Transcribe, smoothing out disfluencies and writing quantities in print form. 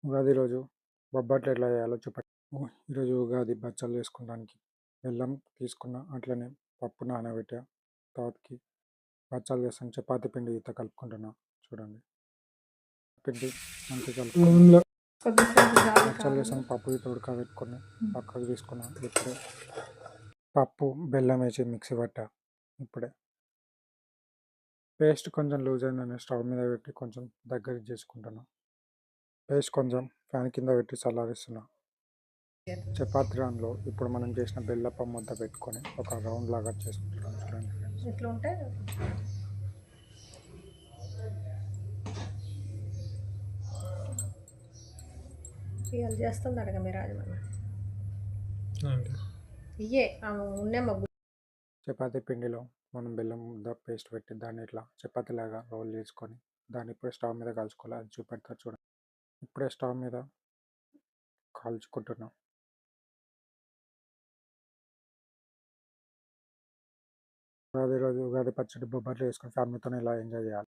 ఉగాది రోజు బొబ్బట్లు ఎట్లా చేయాలో చెప్పండి. ఈరోజు ఉగాది బచ్చాలు చేసుకోవడానికి బెల్లం తీసుకున్న, అట్లనే పప్పు నానబెట్టా. తర్వాతకి బచ్చాలు చేస్తాను, చపాతీ పిండి ఇంత కలుపుకుంటున్నా. చూడండి, పిండి మంచిగా కలుపుకున్నా. బచ్చాలు చేసాను, పప్పు ఇట్లా ఉడకబెట్టుకుని పక్కకు తీసుకున్నా. ఇప్పుడే పప్పు బెల్లం వేసి మిక్సీ పట్టా. ఇప్పుడే పేస్ట్ కొంచెం లూజ్ అయిందని స్టవ్ మీద పెట్టి కొంచెం దగ్గరికి చేసుకుంటున్నా. పేస్ట్ కొంచెం ఫ్యాన్ కింద పెట్టి చల్లారిస్తున్నా. చపాతీ రాన్లో ఇప్పుడు మనం చేసిన బెల్లపం ముద్ద పెట్టుకొని ఒక రౌండ్ లాగా చేసుకుంటున్నాం. చూడండి ఫ్రెండ్స్, ఇట్లా ఉంటే ఇవాళ చేస్తుంది అడగ మీ రాజమన్న ఇయ్యే ఉన్నే మగ్గు. చపాతీ పిండిలో మనం బెల్లం ముద్ద పేస్ట్ పెట్టి దాన్ని ఇట్లా చపాతీలాగా రోల్ చేసుకొని దాన్ని ఇప్పుడే స్టవ్ మీద కాల్చుకోవాలి. అది చూపెడతా చూడండి. ఇప్పుడే స్టవ్ మీద కాల్చుకుంటున్నాం. ఉగాది రోజు ఉగాది పచ్చడి బొబ్బట్లు వేసుకొని ఫ్యామిలీతో ఇలా ఎంజాయ్ చేయాలి.